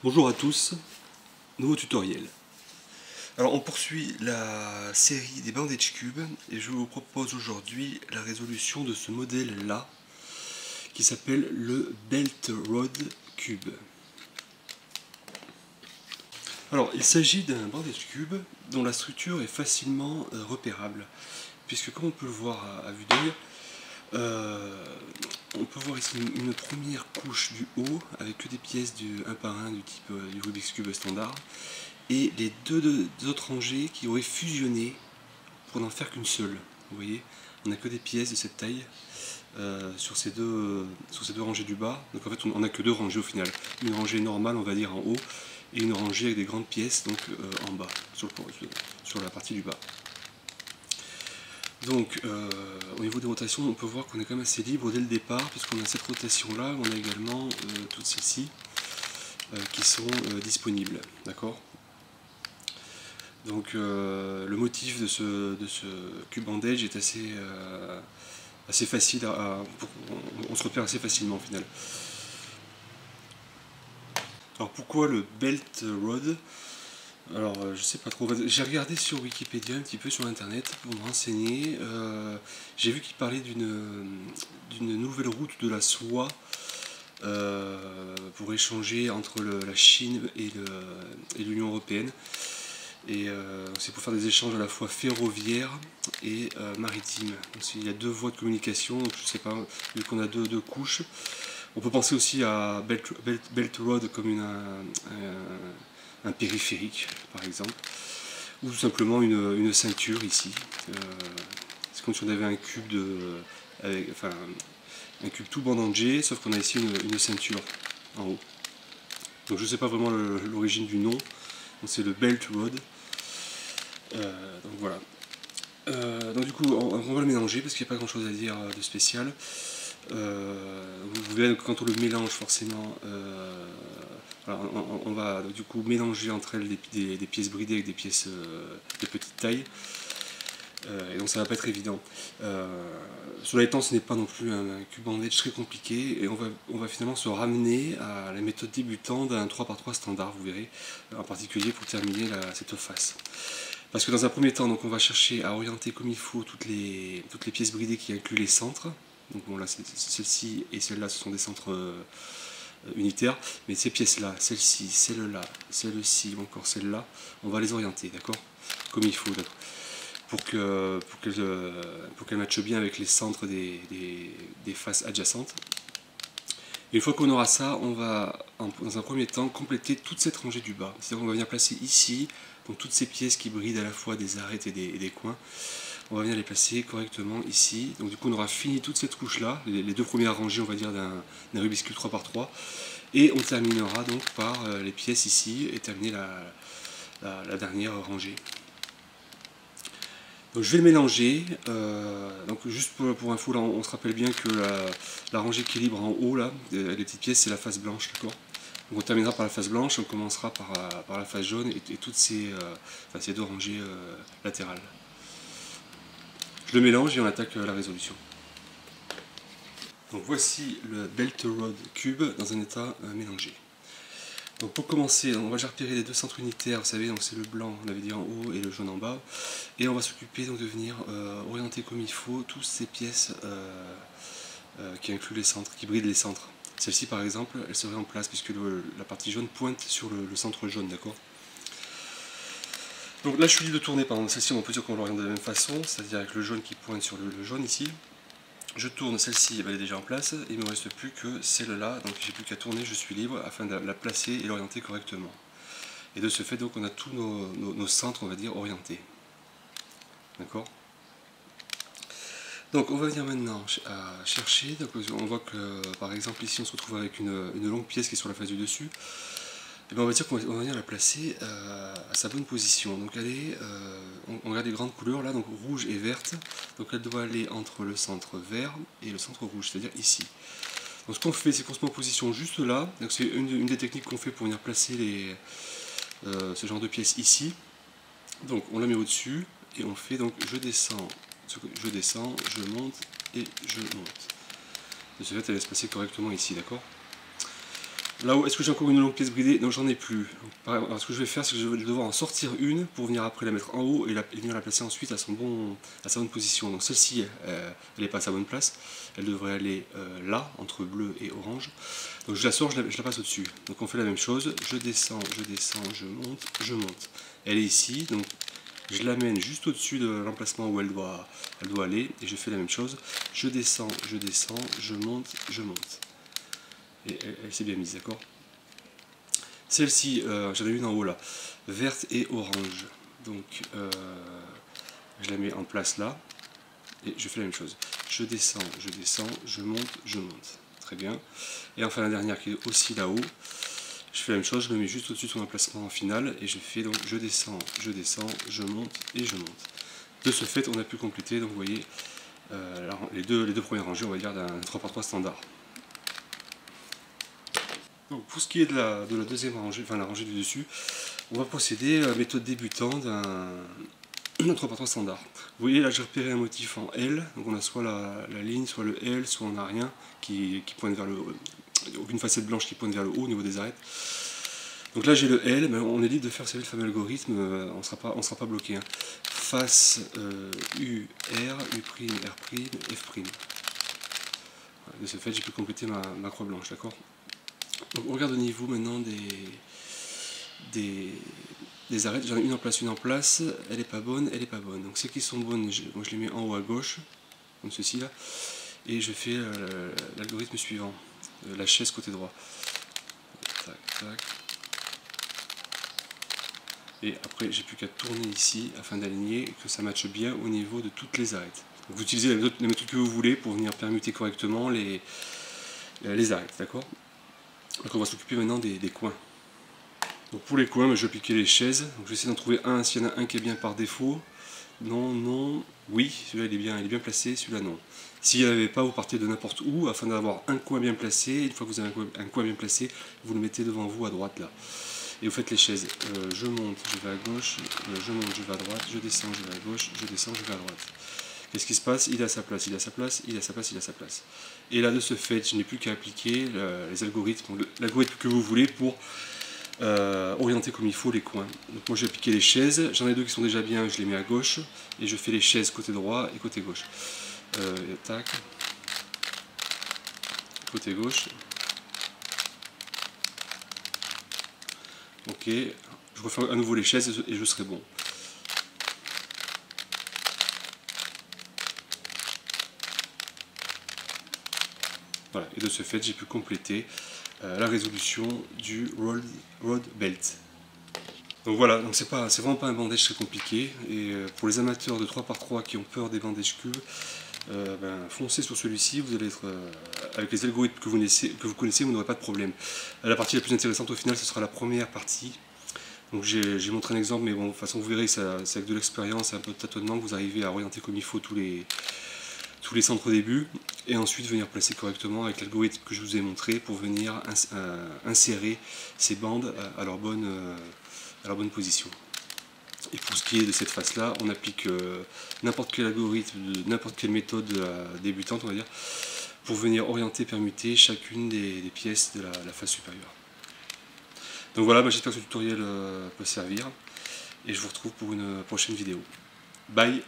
Bonjour à tous, nouveau tutoriel. Alors on poursuit la série des bandage cubes et je vous propose aujourd'hui la résolution de ce modèle là qui s'appelle le Belt Rod Cube. Alors il s'agit d'un bandage cube dont la structure est facilement repérable puisque comme on peut le voir à vue d'œil, on peut voir ici une première couche du haut avec que des pièces du 1 par 1 du type du Rubik's Cube standard et les deux autres rangées qui auraient fusionné pour n'en faire qu'une seule. Vous voyez, on n'a que des pièces de cette taille sur ces deux rangées du bas. Donc en fait on n'a que deux rangées au final. Une rangée normale on va dire en haut et une rangée avec des grandes pièces donc en bas, sur la partie du bas. Donc au niveau des rotations on peut voir qu'on est quand même assez libre dès le départ puisqu'on a cette rotation là, on a également toutes celles-ci qui sont disponibles, d'accord. Donc le motif de ce cube bandage est assez facile on se repère assez facilement au final. Alors pourquoi le Belt Rod? Alors je sais pas trop, j'ai regardé sur Wikipédia un petit peu sur internet pour me renseigner, j'ai vu qu'il parlait d'une nouvelle route de la soie pour échanger entre la Chine et l'Union Européenne. Et c'est pour faire des échanges à la fois ferroviaires et maritimes. Donc il y a deux voies de communication, donc je sais pas, vu qu'on a deux couches. On peut penser aussi à Belt Road comme un périphérique par exemple, ou tout simplement une ceinture ici. C'est comme si on avait un cube un cube tout bandagé, sauf qu'on a ici une ceinture en haut. Donc je ne sais pas vraiment l'origine du nom, donc c'est le Belt Road. Donc voilà. Donc du coup on va le mélanger parce qu'il n'y a pas grand chose à dire de spécial. Vous verrez que quand on le mélange forcément, voilà, on va du coup mélanger entre elles des pièces bridées avec des pièces de petite taille. Et donc ça va pas être évident. Cela étant, ce n'est pas non plus un cube bandage très compliqué et on va finalement se ramener à la méthode débutante d'un 3x3 standard, vous verrez, en particulier pour terminer cette face. Parce que dans un premier temps, donc, on va chercher à orienter comme il faut toutes les pièces bridées qui incluent les centres. Donc bon, là, celle-ci et celle-là, ce sont des centres unitaires. Mais ces pièces-là, celle-ci, celle-là, celle-ci ou encore celle-là, on va les orienter, d'accord? Comme il faut, pour qu'elles matchent bien avec les centres des faces adjacentes. Et une fois qu'on aura ça, on va, dans un premier temps, compléter toute cette rangée du bas. C'est-à-dire qu'on va venir placer ici, donc toutes ces pièces qui brident à la fois des arêtes et des coins. On va venir les placer correctement ici. Donc du coup, on aura fini toute cette couche-là, les deux premières rangées, on va dire, d'un Rubik's Cube 3x3. Et on terminera donc par les pièces ici et terminer la dernière rangée. Donc je vais le mélanger, donc juste pour info, là, on se rappelle bien que la rangée qui est libre en haut, là, les petites pièces, c'est la face blanche, d'accord. Donc on terminera par la face blanche, on commencera par la face jaune et toutes ces deux rangées latérales. Je le mélange et on attaque la résolution. Donc voici le Belt Rod Cube dans un état mélangé. Donc pour commencer, on va déjà repérer les deux centres unitaires, vous savez, donc c'est le blanc, on l'avait dit en haut, et le jaune en bas. Et on va s'occuper donc de venir orienter comme il faut toutes ces pièces qui incluent les centres, qui brident les centres. Celle-ci par exemple, elle serait en place puisque la partie jaune pointe sur le centre jaune, d'accord. Donc là je suis libre de tourner, par exemple celle-ci on peut dire qu'on l'oriente de la même façon, c'est-à-dire avec le jaune qui pointe sur le jaune ici. Je tourne celle-ci, elle est déjà en place, il ne me reste plus que celle-là, donc j'ai plus qu'à tourner, je suis libre afin de la placer et l'orienter correctement. Et de ce fait, donc, on a tous nos centres, on va dire, orientés. D'accord? Donc on va venir maintenant à chercher, donc on voit que par exemple ici on se retrouve avec une longue pièce qui est sur la face du dessus. Et bien on va dire qu'on va venir la placer à sa bonne position. Donc elle est, on regarde les grandes couleurs là, donc rouge et verte. Donc elle doit aller entre le centre vert et le centre rouge, c'est-à-dire ici. Donc ce qu'on fait, c'est qu'on se met en position juste là. Donc c'est une des techniques qu'on fait pour venir placer ce genre de pièces ici. Donc on la met au-dessus et on fait donc je descends, je monte et je monte. De ce fait elle va se placer correctement ici, d'accord. Là-haut, est-ce que j'ai encore une longue pièce bridée? Non, j'en ai plus. Alors, ce que je vais faire, c'est que je vais devoir en sortir une pour venir après la mettre en haut et venir la placer ensuite à sa bonne position. Donc celle-ci, elle n'est pas à sa bonne place. Elle devrait aller là, entre bleu et orange. Donc je la sors, je la passe au-dessus. Donc on fait la même chose. Je descends, je monte, je monte. Elle est ici, donc je l'amène juste au-dessus de l'emplacement où elle doit aller. Et je fais la même chose. Je descends, je monte, je monte. Et elle s'est bien mise, d'accord? Celle-ci, j'en ai une en haut là, verte et orange. Donc je la mets en place là, et je fais la même chose. Je descends, je monte, je monte. Très bien. Et enfin la dernière qui est aussi là-haut, je fais la même chose, je le mets juste au-dessus de son emplacement final, et je fais donc je descends, je monte et je monte. De ce fait, on a pu compléter, donc vous voyez, les deux premières rangées, on va dire, d'un 3x3 standard. Donc, pour ce qui est de la deuxième rangée, enfin la rangée du dessus, on va procéder à la méthode débutant d'un 3x3 standard. Vous voyez là j'ai repéré un motif en L, donc on a soit la ligne, soit le L, soit on n'a rien qui pointe vers le haut, aucune facette blanche qui pointe vers le haut au niveau des arêtes. Donc là j'ai le L, mais on est libre de faire le fameux algorithme, on ne sera pas bloqué. Hein. Face U, R, U', R', F'. De ce fait j'ai pu compléter ma croix blanche, d'accord? Donc on regarde au niveau maintenant des arêtes. J'en ai une en place, elle est pas bonne, Donc celles qui sont bonnes, je les mets en haut à gauche, comme ceci là, et je fais l'algorithme suivant, la chaise côté droit. Tac, tac. Et après j'ai plus qu'à tourner ici afin d'aligner et que ça matche bien au niveau de toutes les arêtes. Donc, vous utilisez la méthode que vous voulez pour venir permuter correctement les arêtes, d'accord? Donc on va s'occuper maintenant des coins. Donc pour les coins, je vais appliquer les chaises. Donc je vais essayer d'en trouver un. S'il y en a un qui est bien par défaut. Non, non, oui, celui-là il est bien placé, celui-là non. S'il n'y en avait pas, vous partez de n'importe où afin d'avoir un coin bien placé. Une fois que vous avez un coin bien placé, vous le mettez devant vous à droite là. Et vous faites les chaises. Je monte, je vais à gauche, je monte, je vais à droite, je descends, je vais à gauche, je descends, je vais à droite. Qu'est-ce qui se passe? Il est à sa place, il est à sa place, il est à sa place, il est à sa place. Et là, de ce fait, je n'ai plus qu'à appliquer les algorithmes, l'algorithme que vous voulez pour orienter comme il faut les coins. Donc moi, j'ai appliqué les chaises. J'en ai deux qui sont déjà bien, je les mets à gauche. Et je fais les chaises côté droit et côté gauche. Tac. Côté gauche. Ok. Je refais à nouveau les chaises et je serai bon. Voilà, et de ce fait, j'ai pu compléter la résolution du road belt. Donc voilà, donc c'est vraiment pas un bandage très compliqué. Et pour les amateurs de 3x3 qui ont peur des bandages cubes, foncez sur celui-ci, vous allez être avec les algorithmes que vous connaissez, vous n'aurez pas de problème. La partie la plus intéressante au final, ce sera la première partie. Donc j'ai montré un exemple, mais bon, de toute façon vous verrez que c'est avec de l'expérience et un peu de tâtonnement que vous arrivez à orienter comme il faut tous les centres au début, et ensuite venir placer correctement avec l'algorithme que je vous ai montré pour venir insérer ces bandes à leur bonne position. Et pour ce qui est de cette face là, on applique n'importe quel algorithme, n'importe quelle méthode débutante, on va dire, pour venir orienter, permuter chacune des pièces de la face supérieure. Donc voilà, j'espère que ce tutoriel peut servir, et je vous retrouve pour une prochaine vidéo. Bye!